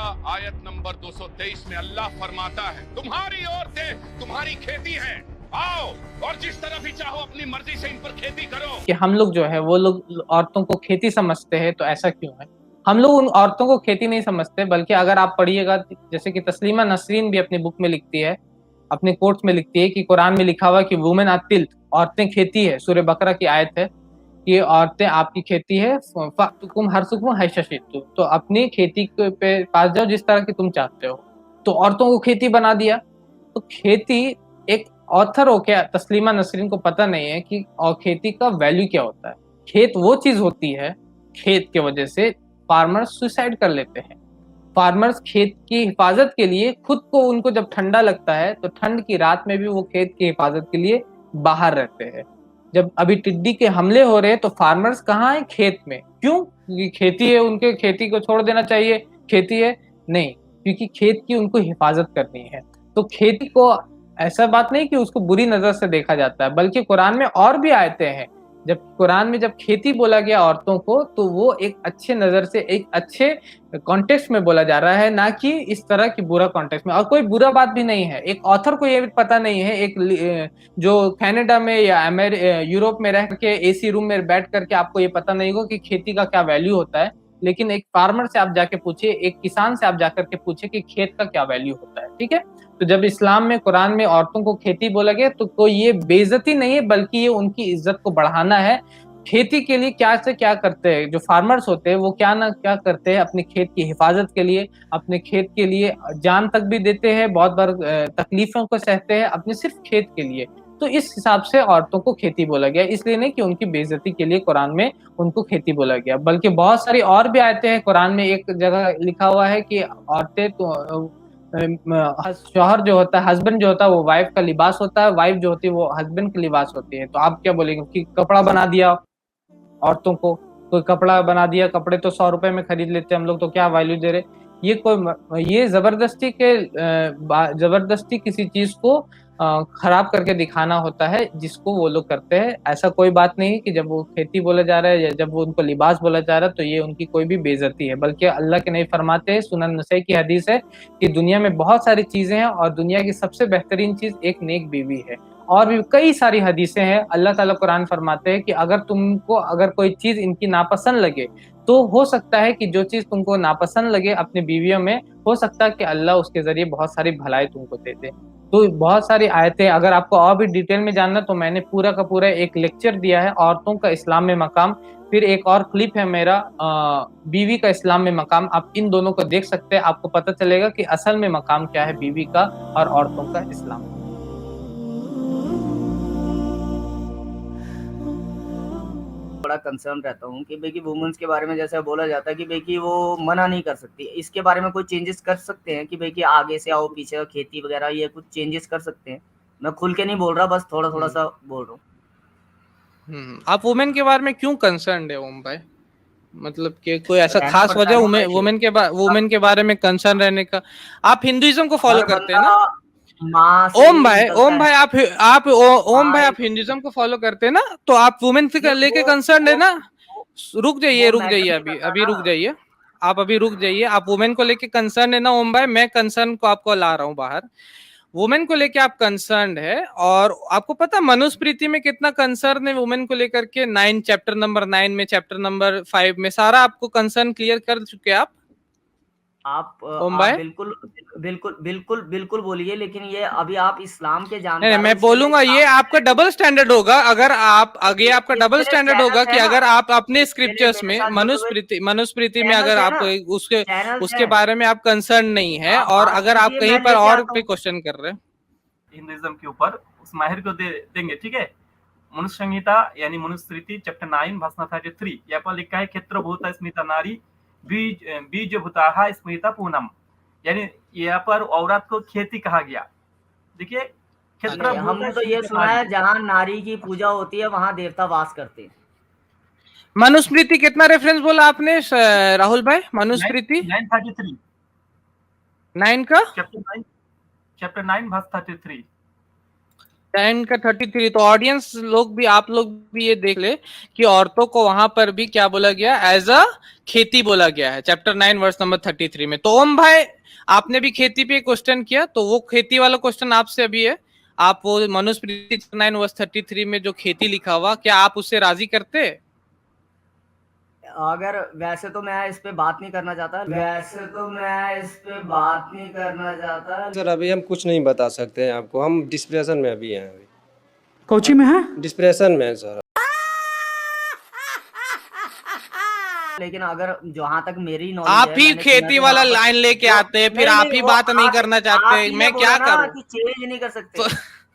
आयत नंबर 223 में अल्लाह फरमाता है, तुम्हारी औरतें तुम्हारी खेती हैं, आओ और जिस तरह भी चाहो अपनी मर्जी से इन पर खेती करो। कि हम लोग जो है वो लोग औरतों को खेती समझते हैं, तो ऐसा क्यों है? हम लोग उन औरतों को खेती नहीं समझते, बल्कि अगर आप पढ़िएगा, जैसे कि तस्लीमा नसरीन भी अपनी बुक में लिखती है, अपने कोट्स में लिखती है कि कुरान में लिखा हुआ कि वुमेन आर टिल्थ, औरतें खेती है। सूरह बकरा की आयत है कि औरतें आपकी खेती है, फअतुकुम हरसुकुम हैशा शि'तुम, तो अपनी खेती पे पास जाओ जिस तरह की तुम चाहते हो। तो औरतों को खेती बना दिया। तो खेती, एक ऑथर हो क्या तस्लीमा नसरीन को पता नहीं है कि और खेती का वैल्यू क्या होता है। खेत वो चीज होती है, खेत के वजह से फार्मर्स सुसाइड कर लेते हैं। फार्मर्स खेत की हिफाजत के लिए खुद को, उनको जब ठंडा लगता है तो ठंड की रात में भी वो खेत की हिफाजत के लिए बाहर रहते हैं। जब अभी टिड्डी के हमले हो रहे हैं तो फार्मर्स कहाँ है? खेत में। क्यों? क्योंकि खेती है, उनके खेती को छोड़ देना चाहिए। खेती है नहीं, क्योंकि खेत की उनको हिफाजत करनी है। तो खेती को ऐसा बात नहीं कि उसको बुरी नजर से देखा जाता है, बल्कि कुरान में और भी आयतें हैं। जब कुरान में जब खेती बोला गया औरतों को, तो वो एक अच्छे नजर से, एक अच्छे कॉन्टेक्स्ट में बोला जा रहा है, ना कि इस तरह की बुरा कॉन्टेक्स्ट में। और कोई बुरा बात भी नहीं है। एक ऑथर को ये भी पता नहीं है, एक जो कनाडा में या यूरोप में रह के एसी रूम में बैठ करके आपको ये पता नहीं होगा कि खेती का क्या वैल्यू होता है। लेकिन एक फार्मर से आप जाके पूछिए, एक किसान से आप जाकर के पूछिए कि खेत का क्या वैल्यू होता है। ठीक है। तो जब इस्लाम में, कुरान में औरतों को खेती बोला गया, तो कोई ये बेइज्जती नहीं है, बल्कि ये उनकी इज्जत को बढ़ाना है। खेती के लिए क्या से क्या करते हैं जो फार्मर्स होते हैं, वो क्या ना क्या करते हैं अपने खेत की हिफाजत के लिए, अपने खेत के लिए जान तक भी देते हैं, बहुत बार तकलीफों को सहते हैं अपने सिर्फ खेत के लिए। तो इस हिसाब से औरतों को खेती बोला गया, इसलिए नहीं कि उनकी बेइज्जती के लिए कुरान में उनको खेती बोला गया। बल्कि बहुत सारी और भी आयतें हैं कुरान में। एक जगह लिखा हुआ है कि औरतें तो शौहर जो होता है, हस्बैंड जो होता है, वो वाइफ का लिबास होता है, वाइफ जो होती है वो हस्बैंड की लिबास होती है। तो आप क्या बोलेंगे कि कपड़ा बना दिया औरतों को, कोई कपड़ा बना दिया, कपड़े तो 100 रुपए में खरीद लेते हैं हम लोग, तो क्या वैल्यू दे रहे? ये जबरदस्ती किसी चीज को खराब करके दिखाना होता है, जिसको वो लोग करते हैं। ऐसा कोई बात नहीं कि जब वो खेती बोला जा रहा है या जब वो उनको लिबास बोला जा रहा है तो ये उनकी कोई भी बेइज्जती है। बल्कि अल्लाह के नबी फरमाते हैं, सुनन नसई की हदीस है कि दुनिया में बहुत सारी चीजें हैं और दुनिया की सबसे बेहतरीन चीज एक नेक बीवी है। और भी कई सारी हदीसें हैं। अल्लाह ताला कुरान फरमाते हैं कि अगर तुमको, अगर कोई चीज इनकी नापसंद लगे, तो हो सकता है कि जो चीज तुमको नापसंद लगे अपनी बीवियों में, हो सकता है कि अल्लाह उसके जरिए बहुत सारी भलाई तुमको दे दे। तो बहुत सारी आयतें, अगर आपको और भी डिटेल में जानना, तो मैंने पूरा का पूरा एक लेक्चर दिया है औरतों का इस्लाम में मकाम। फिर एक और क्लिप है मेरा, बीवी का इस्लाम में मकाम। आप इन दोनों को देख सकते हैं, आपको पता चलेगा कि असल में मकाम क्या है बीवी का और औरतों का इस्लाम में। बड़ा कंसर्न रहता हूँ कि भाई कि वुमेन्स के बारे में जैसा बोला जाता है कि भाई कि वो मना नहीं कर सकती, इसके बारे में कोई चेंजेस कर सकते हैं कि भाई कि आगे से आओ पीछे का खेती वगैरह, ये कुछ चेंजेस कर सकते हैं? मैं खुल के नहीं बोल रहा, बस थोड़ा थोड़ा सा बोल रहा हूँ। आप वुमेन के बारे में क्यों कंसर्न है ओम भाई? मतलब कि कोई ऐसा रहना खास पड़ता है वजह ना वुमेन के बारे में कंसर्न रहने का? आप हिंदुइज्म को फॉलो हर करते हैं बंदा ना? माँ से ओम ही भाई, निकलता है। ओम हाँ भाई, आप एक हिंदुइज्म को फॉलो करते हैं ना? तो आप वुमेन से लेके कंसर्न है ना? रुक मैटर जाइए, नहीं अभी करता अभी ना। रुक जाइए। आप अभी रुक जाइए। आप वुमेन को लेके कंसर्न है ना ओम भाई? मैं कंसर्न को आपको ला रहा हूँ बाहर। वुमेन को लेके आप कंसर्न है, और आपको पता मनुस्मृति में कितना कंसर्न है वुमेन को लेकर के? 9 चैप्टर नंबर 9 में, चैप्टर नंबर 5 में सारा आपको कंसर्न क्लियर कर चुके हैं आप ओम आप भाई? बिल्कुल बिल्कुल बिल्कुल बिल्कुल बोलिए, लेकिन ये अभी आप इस्लाम के नहीं, जानकार हो, मैं इसके लिए बोलूंगा ये इस्लाम आपका डबल स्टैंडर्ड होगा। अगर आप आगे, आपका डबल मेरे स्टैंडर्ड होगा चैनल्स कि है ना, अगर आप अपने मेरे स्क्रिप्चर्स मेरे में साथ जुड़े हुए मनुस्मृति में अगर चैनल्स है आप ना, उसके चैनल्स उसके हैं। बारे में आप कंसर्न नहीं है, आप और बात अगर आप कीजिए, कहीं मैं पर लेके और आता पे हूँ। क्वेश्चन कर रहे हैं हिंदुइज्म के ऊपर उस माहिर को देंगे, ठीक है। मनुष्य संहिता यानी मनुस्मृति चैप्टर 9 भाषण 33, यहाँ पर लिखा है क्षेत्रभूत स्मृता नारी बीज बीज भूताहा स्मृता पूनम, यानी यहाँ पर औरत को खेती कहा गया। देखिए, क्षेत्रभूत हमने तो ये सुना है जहाँ नारी की पूजा होती है वहां देवता वास करते हैं। मनुस्मृति कितना रेफरेंस बोला आपने राहुल भाई? मनुस्मृति 933 9 का चैप्टर 9 वर्स 33। 10 का 33। तो ऑडियंस लोग भी, आप लोग भी ये देख ले कि औरतों को वहां पर भी क्या बोला गया, एज अ खेती बोला गया है, चैप्टर 9 वर्स नंबर 33 में। तो ओम भाई, आपने भी खेती पे क्वेश्चन किया, तो वो खेती वाला क्वेश्चन आपसे अभी है। आप वो मनुस्मृति 9 वर्स 33 में जो खेती लिखा हुआ, क्या आप उससे राजी करते? अगर वैसे तो मैं इस पे बात नहीं करना चाहता, सर अभी हम कुछ नहीं बता सकते हैं आपको, हम डिस्प्रेशन में अभी हैं। अभी कोची में है? डिस्प्रेशन में है सर। लेकिन अगर जहाँ तक मेरी नॉलेज आप ही खेती वाला लाइन लेके आते हैं, फिर आप ही बात नहीं करना चाहते, मैं क्या करूं? चेंज नहीं कर सकते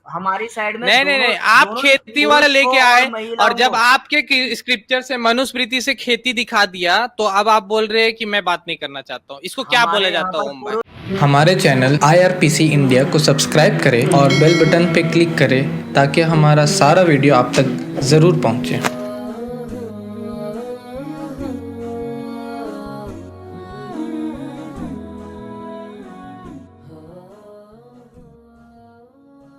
हमारी साइड में। नहीं, आप खेती वाला लेके आए, और जब आपके स्क्रिप्चर से मनुस्मृति से खेती दिखा दिया, तो अब आप बोल रहे हैं कि मैं बात नहीं करना चाहता हूँ। इसको क्या बोला जाता है ओम भाई? हमारे चैनल IRPC इंडिया को सब्सक्राइब करें और बेल बटन पे क्लिक करें ताकि हमारा सारा वीडियो आप तक जरूर पहुंचे।